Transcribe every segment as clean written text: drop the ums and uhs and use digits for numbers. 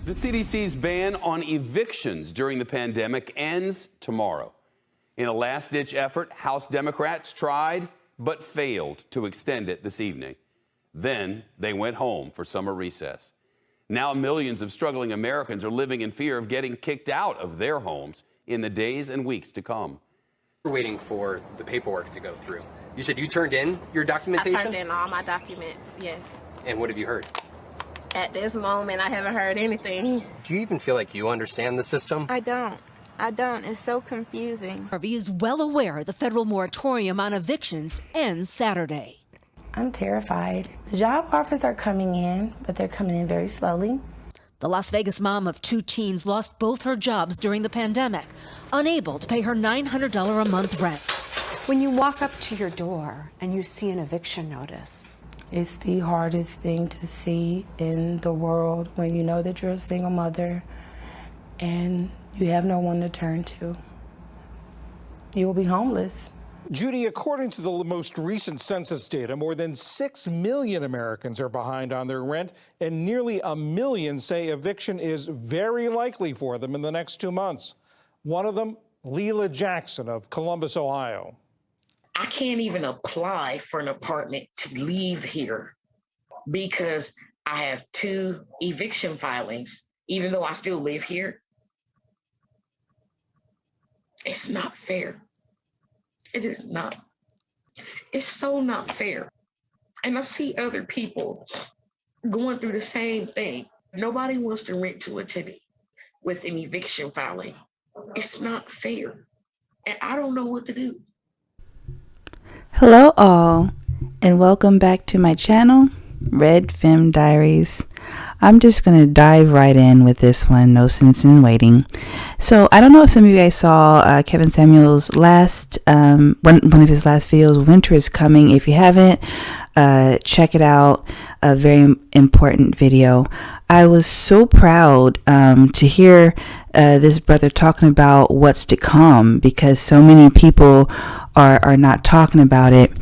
The CDC's ban on evictions during the pandemic ends tomorrow. In a last-ditch effort, House Democrats tried but failed to extend it this evening. Then they went home for summer recess. Now millions of struggling Americans are living in fear of getting kicked out of their homes in the days and weeks to come. We're waiting for the paperwork to go through. You said you turned in your documentation? I turned in all my documents, yes. And what have you heard? At this moment, I haven't heard anything. Do you even feel like you understand the system? I don't. It's so confusing. Harvey is well aware the federal moratorium on evictions ends Saturday. I'm terrified. The job offers are coming in, but they're coming in very slowly. The Las Vegas mom of 2 teens lost both her jobs during the pandemic, unable to pay her $900 a month rent. When you walk up to your door and you see an eviction notice, It's the hardest thing to see in the world when you know that you're a single mother and you have no one to turn to. You will be homeless. Judy, according to the most recent census data, more than 6 million Americans are behind on their rent, and nearly 1 million say eviction is very likely for them in the next 2 months. One of them, Leela Jackson of Columbus, Ohio. I can't even apply for an apartment to leave here because I have 2 eviction filings, even though I still live here. It's not fair. It is not. It's so not fair. And I see other people going through the same thing. Nobody wants to rent to a tenant with an eviction filing. It's not fair. And I don't know what to do. Hello all, and welcome back to my channel, Red Femme Diaries. I'm just going to dive right in with this one, no sense in waiting. So I don't know if some of you guys saw Kevin Samuel's last, one of his last videos, Winter is Coming. If you haven't, check it out, a very important video. I was so proud to hear this brother talking about what's to come, because so many people are not talking about it.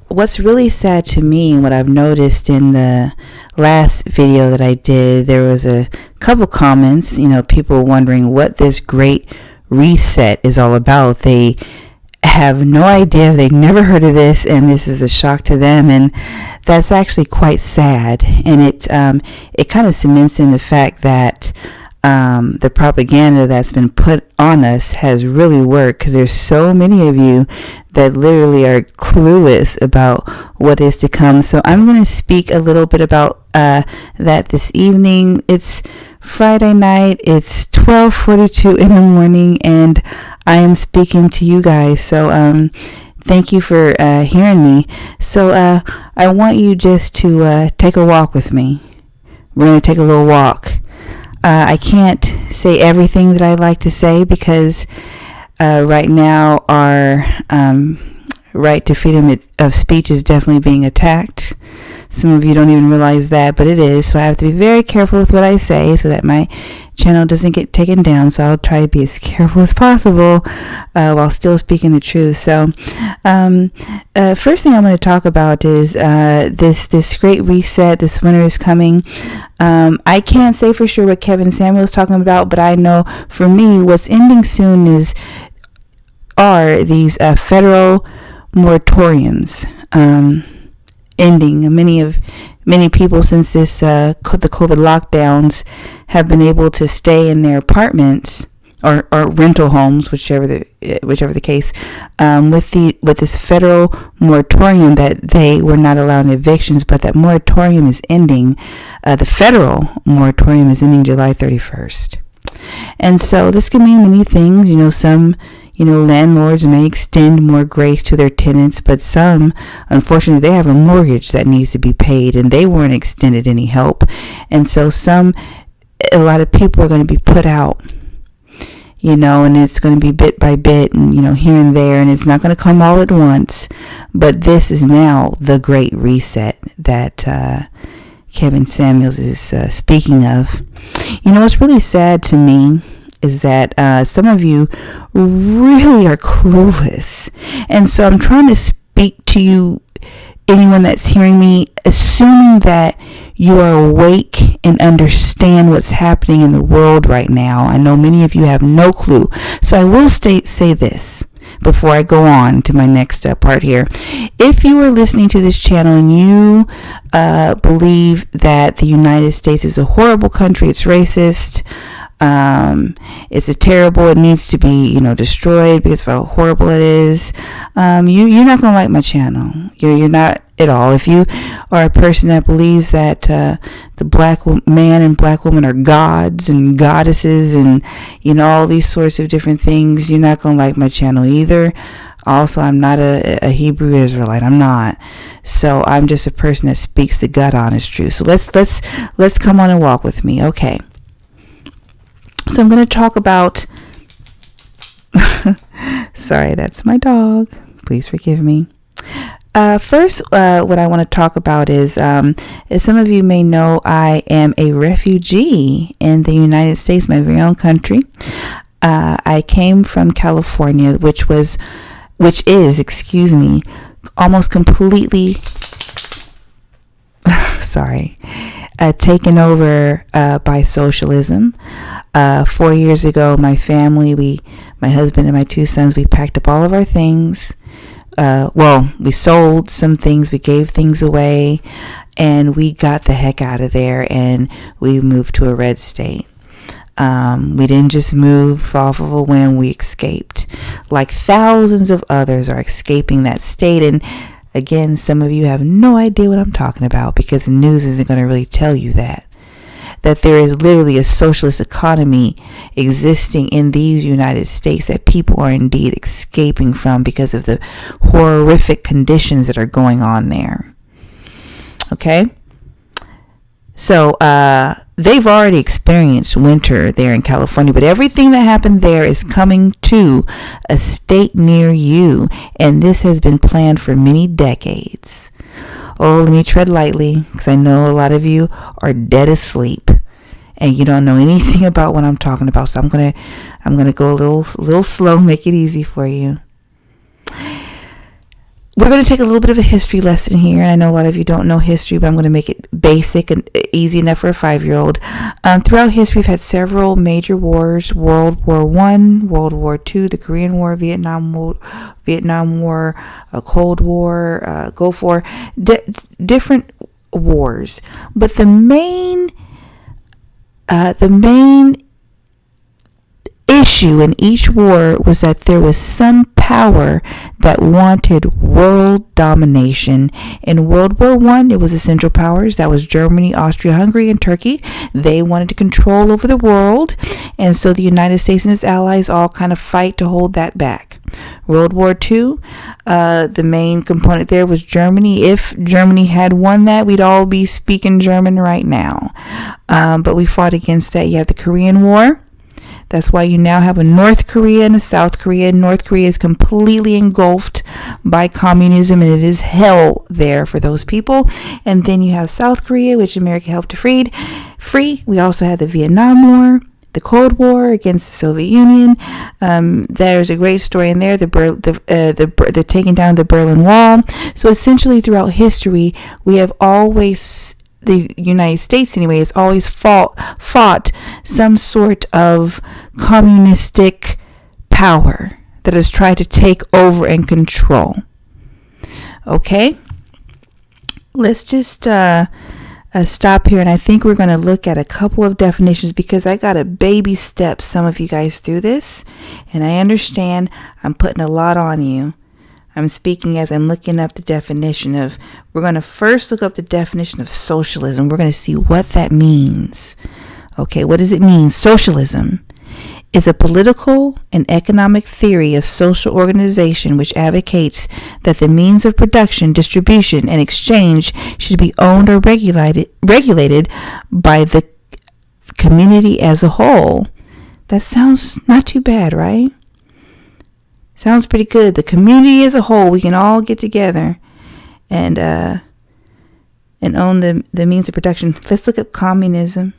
What's really sad to me, and what I've noticed in the last video that I did, there was a couple comments, people wondering what this great reset is all about. They have no idea, they've never heard of this, and this is a shock to them, and that's actually quite sad. And it kind of cements in the fact that the propaganda that's been put on us has really worked, because there's so many of you that literally are clueless about what is to come. So I'm going to speak a little bit about that this evening. It's Friday night. It's 12:42 in the morning, and I am speaking to you guys. So thank you for hearing me. So I want you just to take a walk with me. We're going to take a little walk. I can't say everything that I like to say, because right now our right to freedom of speech is definitely being attacked. Some of you don't even realize that, but it is. So I have to be very careful with what I say so that my channel doesn't get taken down. So I'll try to be as careful as possible while still speaking the truth. So first thing I'm going to talk about is this great reset. This winter is coming. I can't say for sure what Kevin Samuel is talking about, but I know for me what's ending soon are these federal moratoriums ending. Many people, since the COVID lockdowns, have been able to stay in their apartments or rental homes, whichever the case, with this federal moratorium that they were not allowing evictions, but that moratorium is ending. The federal moratorium is ending July 31st. And so this can mean many things. Some landlords may extend more grace to their tenants, but some, unfortunately, they have a mortgage that needs to be paid, and they weren't extended any help. And so a lot of people are going to be put out, and it's going to be bit by bit, and, here and there, and it's not going to come all at once. But this is now the great reset that Kevin Samuels is speaking of. What's really sad to me is that some of you really are clueless. And so I'm trying to speak to you, anyone that's hearing me, assuming that you are awake and understand what's happening in the world right now. I know many of you have no clue. So I will say this before I go on to my next part here. If you are listening to this channel and you believe that the United States is a horrible country, it's racist, it's a terrible, it needs to be, destroyed because of how horrible it is, you're not going to like my channel. You're not at all. If you are a person that believes that the black man and black woman are gods and goddesses and all these sorts of different things, you're not going to like my channel either. Also, I'm not a Hebrew Israelite. I'm not. So I'm just a person that speaks the God honest truth. So let's come on and walk with me. Okay. So I'm going to talk about sorry, that's my dog. Please forgive me. First, what I want to talk about is, as some of you may know, I am a refugee in the United States, my very own country. I came from California, which is, almost completely, taken over by socialism. 4 years ago, my family, my husband and my 2 sons, we packed up all of our things. We sold some things, we gave things away, and we got the heck out of there, and we moved to a red state. We didn't just move off of a whim, we escaped. Like thousands of others are escaping that state, and again, some of you have no idea what I'm talking about because the news isn't going to really tell you that there is literally a socialist economy existing in these United States that people are indeed escaping from because of the horrific conditions that are going on there. Okay? So, they've already experienced winter there in California, but everything that happened there is coming to a state near you, and this has been planned for many decades. Oh, let me tread lightly, because I know a lot of you are dead asleep, and you don't know anything about what I'm talking about, so I'm gonna go a little slow, make it easy for you. We're going to take a little bit of a history lesson here. And I know a lot of you don't know history, but I'm going to make it basic and easy enough for a 5-year-old. Throughout history, we've had several major wars: World War I, World War II, the Korean War, Vietnam War, Cold War, Gulf War, different wars. But the main issue in each war was that there was some power that wanted world domination. In World War I, it was the Central Powers. That was Germany, Austria, Hungary, and Turkey. They wanted to control over the world, and so the United States and its allies all kind of fight to hold that back. World War II, the main component there was Germany. If Germany had won that, we'd all be speaking German right now. But we fought against that. You have the Korean War. That's why you now have a North Korea and a South Korea. North Korea is completely engulfed by communism, and it is hell there for those people. And then you have South Korea, which America helped to free. We also had the Vietnam War, the Cold War against the Soviet Union. There's a great story in there, the taking down the Berlin Wall. So essentially, throughout history, we have always, the United States anyway, has always fought some sort of communistic power that has tried to take over and control. Okay? Let's just stop here, and I think we're going to look at a couple of definitions because I got to baby step some of you guys through this, and I understand I'm putting a lot on you. I'm speaking as I'm looking up the definition of, we're going to first look up the definition of socialism. We're going to see what that means. Okay, what does it mean? Socialism is a political and economic theory of social organization which advocates that the means of production, distribution, and exchange should be owned or regulated by the community as a whole. That sounds not too bad, right? Sounds pretty good. The community as a whole, we can all get together and own the means of production. Let's look up communism.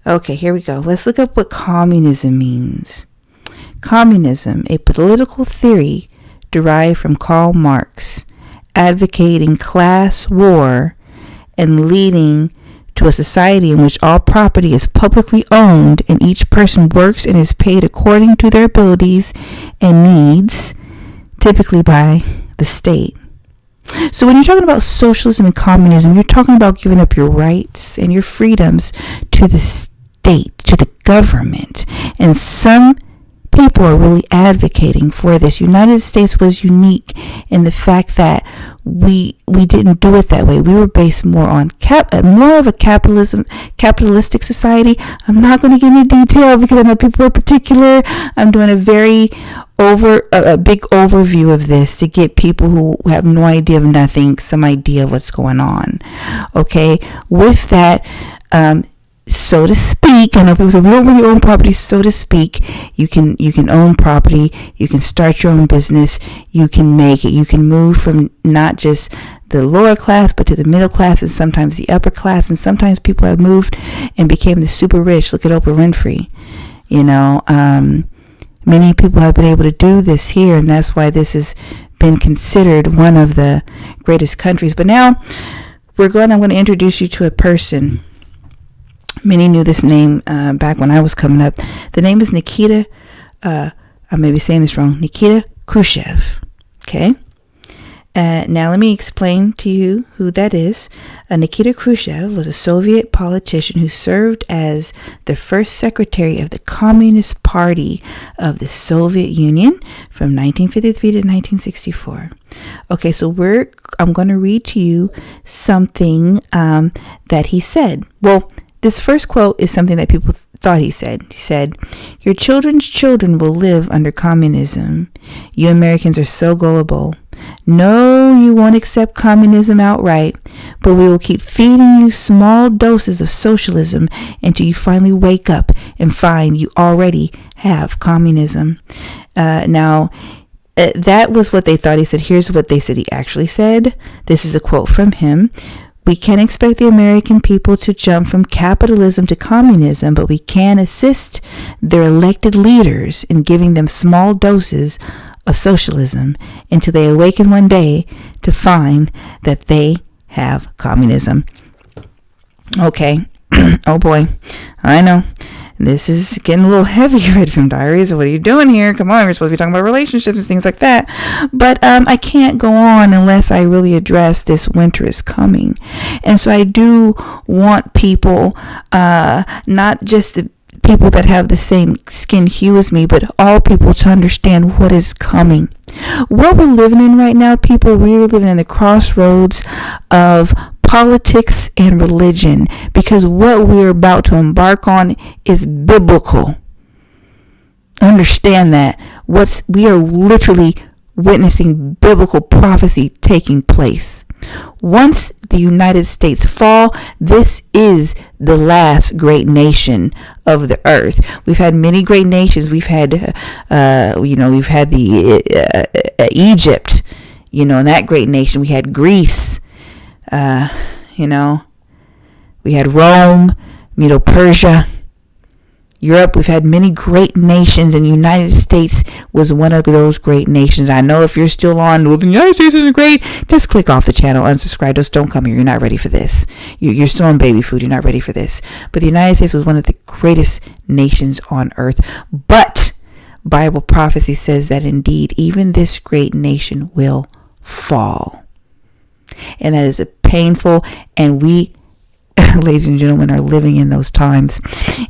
Okay, here we go. Let's look up what communism means. Communism, a political theory derived from Karl Marx, advocating class war and leading to a society in which all property is publicly owned and each person works and is paid according to their abilities and needs, typically by the state. So when you're talking about socialism and communism, you're talking about giving up your rights and your freedoms to the state, to the government. And some people are really advocating for this. United States was unique in the fact that we didn't do it that way. We were based more on more of a capitalistic society. I'm not going to get into detail because I know people are particular. I'm doing a big overview of this to get people who have no idea of nothing some idea of what's going on. Okay, with that, so to speak, I know people say we don't really own property. So to speak, you can own property. You can start your own business. You can make it. You can move from not just the lower class, but to the middle class and sometimes the upper class. And sometimes people have moved and became the super rich. Look at Oprah Winfrey. Many people have been able to do this here, and that's why this has been considered one of the greatest countries. But now I'm going to introduce you to a person. Many knew this name back when I was coming up. The name is Nikita, I may be saying this wrong, Nikita Khrushchev. Okay? Now let me explain to you who that is. Nikita Khrushchev was a Soviet politician who served as the first secretary of the Communist Party of the Soviet Union from 1953 to 1964. Okay, so I'm going to read to you something that he said. Well, this first quote is something that people thought he said. He said, "Your children's children will live under communism. You Americans are so gullible. No, you won't accept communism outright, but we will keep feeding you small doses of socialism until you finally wake up and find you already have communism." That was what they thought he said. Here's what they said he actually said. This is a quote from him. "We can't expect the American people to jump from capitalism to communism, but we can assist their elected leaders in giving them small doses of socialism until they awaken one day to find that they have communism." Okay. Oh boy. I know. This is getting a little heavy, Red Femme Diaries. What are you doing here? Come on, we're supposed to be talking about relationships and things like that. But I can't go on unless I really address this winter is coming. And so I do want people, not just the people that have the same skin hue as me, but all people to understand what is coming. What we're living in right now, people, we're living in the crossroads of politics and religion, because what we're about to embark on is biblical. Understand that. We are literally witnessing biblical prophecy taking place. Once the United States fall, this is the last great nation of the earth. We've had many great nations. We've had, we've had the Egypt, that great nation. We had Greece. We had Rome, Medo-Persia, Europe. We've had many great nations, and the United States was one of those great nations. I know if you're still on, well, the United States isn't great, just click off the channel, unsubscribe. Just don't come here. You're not ready for this. You're still on baby food. You're not ready for this. But the United States was one of the greatest nations on earth. But Bible prophecy says that indeed, even this great nation will fall. And that is a painful, and we, ladies and gentlemen, are living in those times.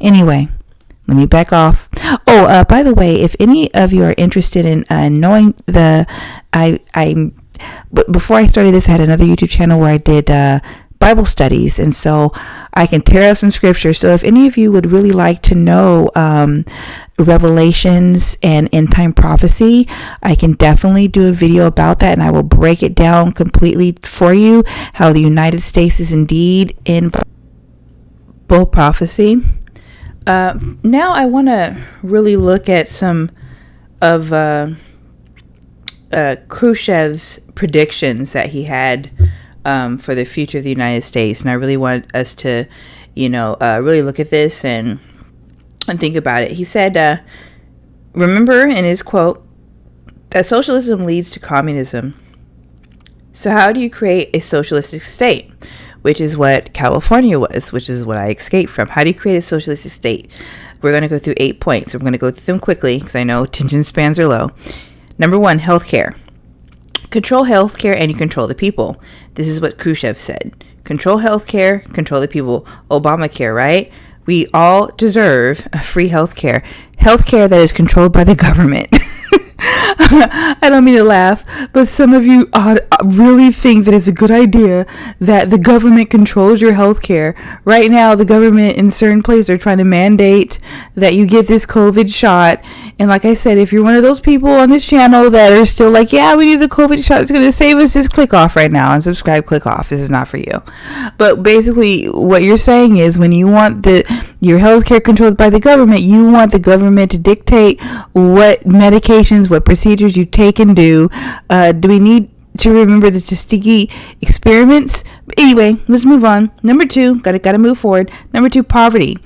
Anyway, let me back off. Oh, by the way, if any of you are interested in knowing before I started this, I had another YouTube channel where I did Bible studies, and so I can tear up some scripture. So if any of you would really like to know Revelations and end time prophecy, I can definitely do a video about that, and I will break it down completely for you, how the United States is indeed in Bible prophecy. Now I want to really look at some of Khrushchev's predictions that he had for the future of the United States, and I really want us to, really look at this and think about it. He said, remember in his quote, that socialism leads to communism. So how do you create a socialistic state? which is what California was, which is what I escaped from. How do you create a socialistic state? We're going to go through 8 points. We're going to go through them quickly because I know attention spans are low. Number 1, healthcare. Control healthcare and you control the people. This is what Khrushchev said. Control healthcare, control the people. Obamacare, right? We all deserve a free healthcare. Healthcare that is controlled by the government. I don't mean to laugh, but some of you really think that it's a good idea that the government controls your health care. Right now, the government in certain places are trying to mandate that you get this COVID shot. And like I said, if you're one of those people on this channel that are still like, yeah, we need the COVID shot, it's going to save us, just click off right now and subscribe, click off. This is not for you. But basically, what you're saying is when you want your health care controlled by the government, you want the government to dictate what medications, what procedures you take and do. Do we need to remember the Tuskegee experiments? Anyway, let's move on. Number 2, gotta move forward. Number 2, poverty.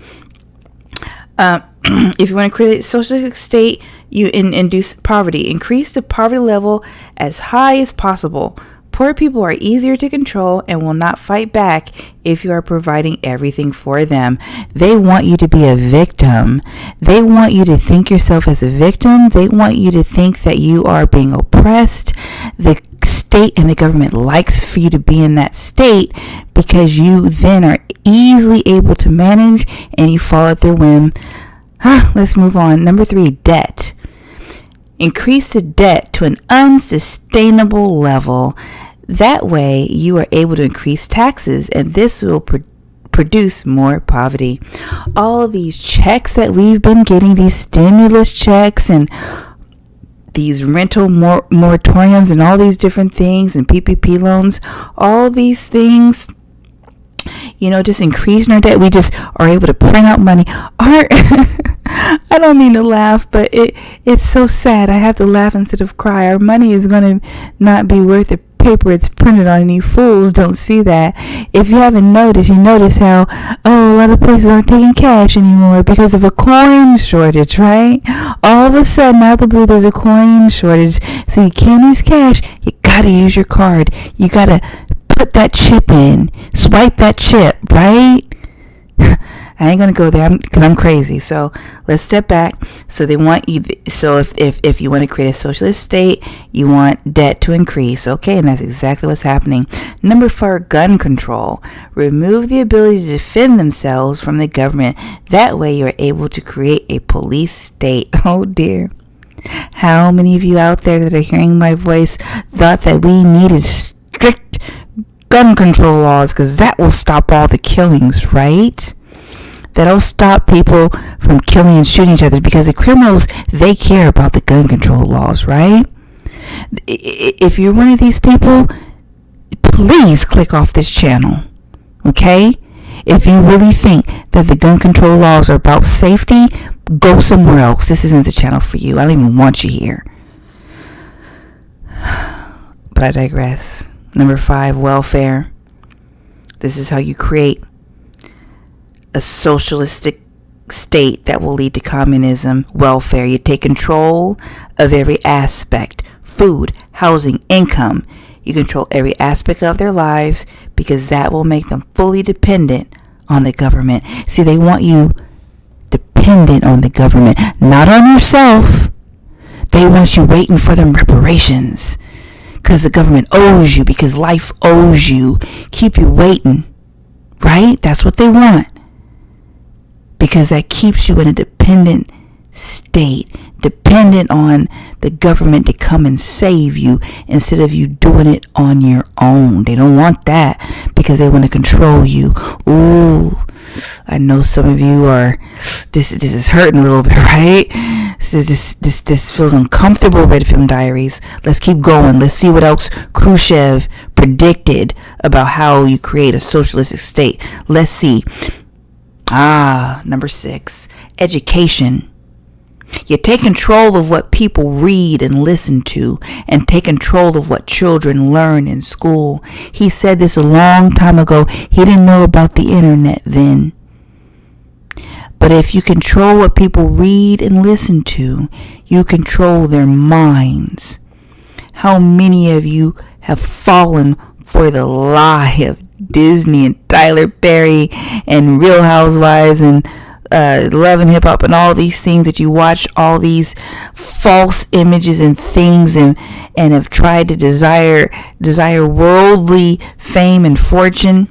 If you want to create a socialistic state, you induce poverty. Increase the poverty level as high as possible. Poor people are easier to control and will not fight back if you are providing everything for them. They want you to be a victim. They want you to think yourself as a victim. They want you to think that you are being oppressed. The state and the government likes for you to be in that state because you then are easily able to manage and you fall at their whim. Let's move on. Number 3, debt. Increase the debt to an unsustainable level. That way, you are able to increase taxes, and this will produce more poverty. All these checks that we've been getting, these stimulus checks and these rental moratoriums and all these different things and PPP loans, all these things, just increasing our debt. We just are able to print out money. I don't mean to laugh, but it's so sad. I have to laugh instead of cry. Our money is going to not be worth the paper it's printed on, and you fools don't see that. If you haven't noticed, you notice how, a lot of places aren't taking cash anymore because of a coin shortage, right? All of a sudden, out of the blue, there's a coin shortage. So you can't use cash. You got to use your card. You got to put that chip in. Swipe that chip, right? I ain't gonna go there because I'm crazy. So let's step back. So they want you. So if you want to create a socialist state, you want debt to increase. Okay, and that's exactly what's happening. Number 4, gun control. Remove the ability to defend themselves from the government. That way, you're able to create a police state. Oh dear. How many of you out there that are hearing my voice thought that we needed strict gun control laws because that will stop all the killings, right? That'll stop people from killing and shooting each other because the criminals, they care about the gun control laws, right? If you're one of these people, please click off this channel, okay? If you really think that the gun control laws are about safety, go somewhere else. This isn't the channel for you. I don't even want you here. But I digress. Number 5, welfare. This is how you create a socialistic state that will lead to communism. Welfare. You take control of every aspect. Food, housing, income. You control every aspect of their lives because that will make them fully dependent on the government. See, they want you dependent on the government, not on yourself. They want you waiting for them reparations because the government owes you, because life owes you. Keep you waiting, right? That's what they want. Because that keeps you in a dependent state, dependent on the government to come and save you instead of you doing it on your own. They don't want that because they want to control you. Ooh, I know some of you are, this is hurting a little bit, right? This feels uncomfortable, Red Femme Diaries. Let's keep going. Let's see what else Khrushchev predicted about how you create a socialistic state. Let's see. Number 6, education. You take control of what people read and listen to and take control of what children learn in school. He said this a long time ago. He didn't know about the internet then. But if you control what people read and listen to, you control their minds. How many of you have fallen for the lie of Disney and Tyler Perry and Real Housewives and Love and Hip Hop and all these things that you watch, all these false images and things, and have tried to desire worldly fame and fortune.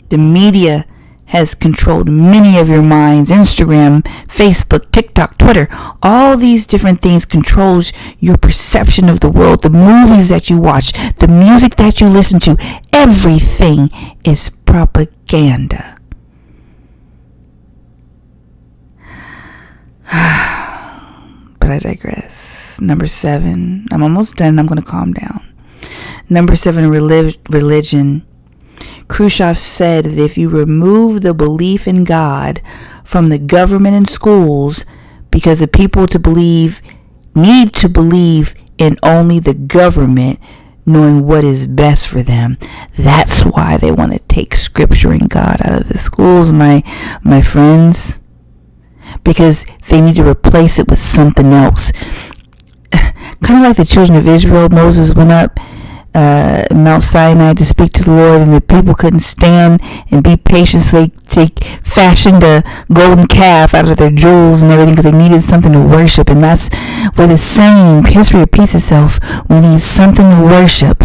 The media has controlled many of your minds. Instagram, Facebook, TikTok, Twitter, all these different things controls your perception of the world. The movies that you watch, the music that you listen to, everything is propaganda. But I digress. Number 7. I'm almost done. I'm going to calm down. Number 7, religion. Khrushchev said that if you remove the belief in God from the government and schools, because the people need to believe in only the government, knowing what is best for them. That's why they want to take scripture and God out of the schools, my friends. Because they need to replace it with something else. Kind of like the children of Israel. Moses went up Mount Sinai to speak to the Lord, and the people couldn't stand and be patient, so they fashioned a golden calf out of their jewels and everything, because they needed something to worship. And that's where the same history repeats itself. We need something to worship.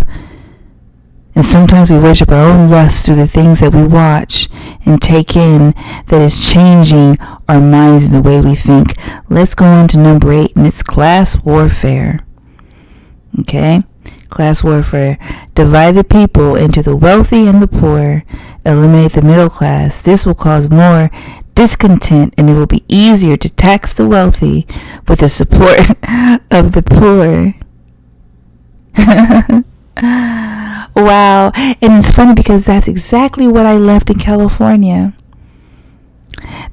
And sometimes we worship our own lust through the things that we watch and take in, that is changing our minds and the way we think. Let's go on to number 8, and it's class warfare. Okay? Class warfare. Divide the people into the wealthy and the poor. Eliminate the middle class. This will cause more discontent, and it will be easier to tax the wealthy with the support of the poor. Wow. And it's funny because that's exactly what I left in California.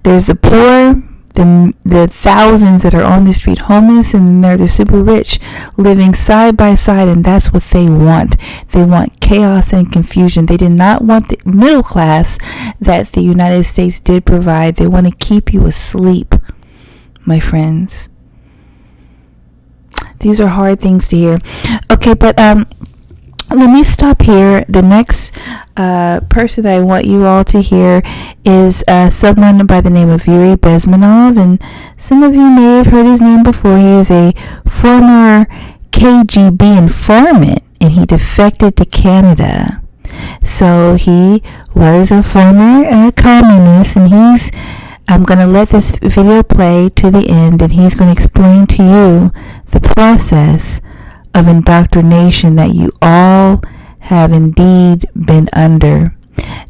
There's the poor, the thousands that are on the street homeless, and then there are the super rich living side by side, and that's what they want. They want chaos and confusion. They did not want the middle class that the United States did provide. They want to keep you asleep, my friends. These are hard things to hear. Okay, but let me stop here. The next person that I want you all to hear is someone by the name of Yuri Bezmenov, and some of you may have heard his name before. He is a former KGB informant, and he defected to Canada. So he was a former communist, and I'm going to let this video play to the end, and he's going to explain to you the process of indoctrination that you all have indeed been under.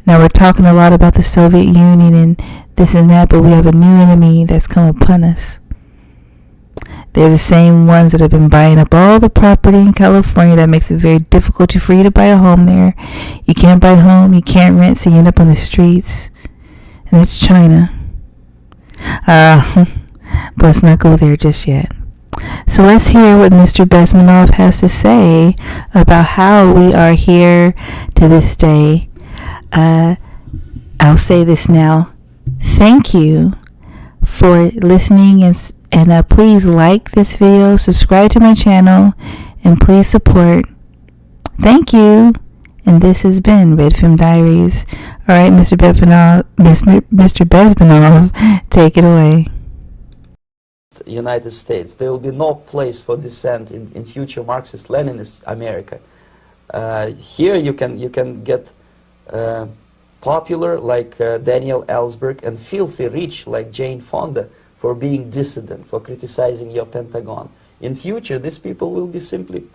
Now, we're talking a lot about the Soviet Union and this and that, but we have a new enemy that's come upon us. They're the same ones that have been buying up all the property in California. That makes it very difficult for you to buy a home there. You can't buy a home, you can't rent, so you end up on the streets. And that's China. But let's not go there just yet. So let's hear what Mr. Bezmenov has to say about how we are here to this day. I'll say this now. Thank you for listening, and please like this video, subscribe to my channel, and please support. Thank you. And this has been Red Femme Diaries. All right, Mr. Bezmenov, take it away. United States. There will be no place for dissent in future Marxist-Leninist America. Here you can get popular like Daniel Ellsberg and filthy rich like Jane Fonda for being dissident, for criticizing your Pentagon. In future, these people will be simply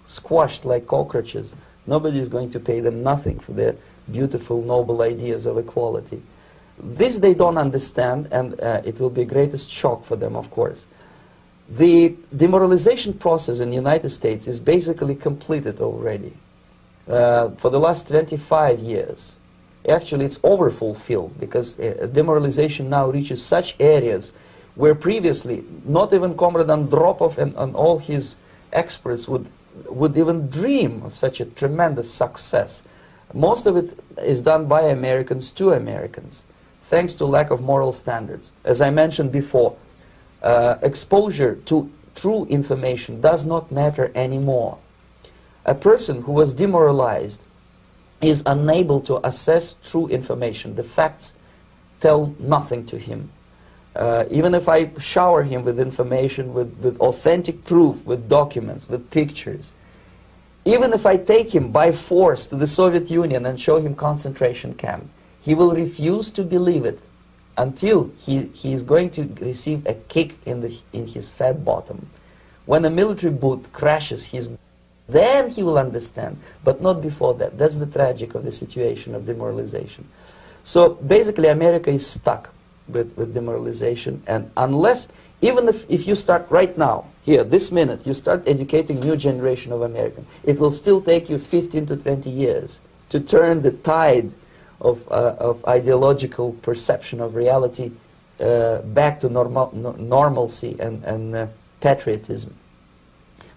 squashed like cockroaches. Nobody is going to pay them nothing for their beautiful, noble ideas of equality. This they don't understand, and it will be the greatest shock for them, of course. The demoralization process in the United States is basically completed already. For the last 25 years. Actually, it's overfulfilled, because demoralization now reaches such areas where previously not even Comrade Andropov and all his experts would even dream of such a tremendous success. Most of it is done by Americans to Americans, thanks to lack of moral standards. As I mentioned before, exposure to true information does not matter anymore. A person who was demoralized is unable to assess true information. The facts tell nothing to him. Even if I shower him with information, with authentic proof, with documents, with pictures, even if I take him by force to the Soviet Union and show him concentration camp, he will refuse to believe it until he is going to receive a kick in his fat bottom. When a military boot crashes then he will understand, but not before that. That's the tragic of the situation of demoralization. So basically America is stuck with demoralization, and unless, even if you start right now, here, this minute, you start educating new generation of Americans, it will still take you 15 to 20 years to turn the tide of ideological perception of reality back to normalcy and patriotism.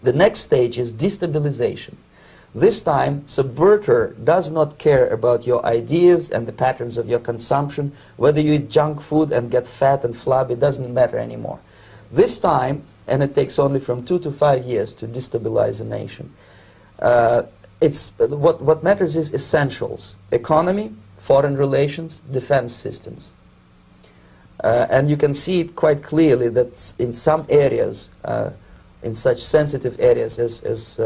The next stage is destabilization. This time, subverter does not care about your ideas and the patterns of your consumption. Whether you eat junk food and get fat and flabby, it doesn't matter anymore. This time, and it takes only from 2 to 5 years to destabilize a nation, what matters is essentials: economy, foreign relations, defense systems. And you can see it quite clearly that in some areas, in such sensitive areas as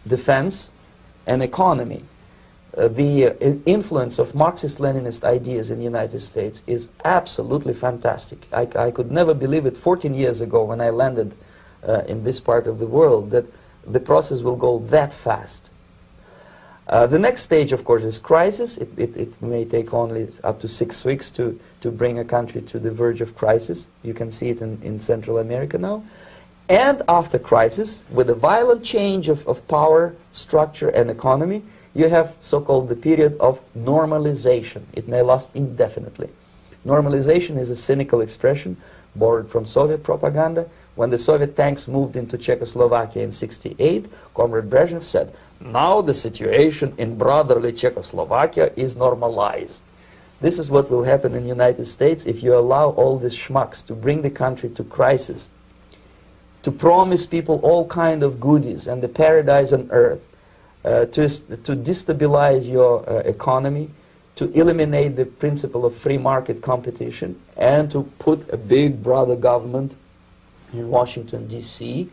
defense and economy, the influence of Marxist-Leninist ideas in the United States is absolutely fantastic. I could never believe it 14 years ago when I landed in this part of the world that the process will go that fast. The next stage, of course, is crisis. It may take only up to 6 weeks to bring a country to the verge of crisis. You can see it in Central America now. And after crisis, with a violent change of power, structure, and economy, you have so-called the period of normalization. It may last indefinitely. Normalization is a cynical expression borrowed from Soviet propaganda. When the Soviet tanks moved into Czechoslovakia in '68, Comrade Brezhnev said, "Now the situation in brotherly Czechoslovakia is normalized." This is what will happen in the United States if you allow all these schmucks to bring the country to crisis, to promise people all kind of goodies and the paradise on earth, to destabilize your economy, to eliminate the principle of free market competition, and to put a big brother government in Washington, D.C.,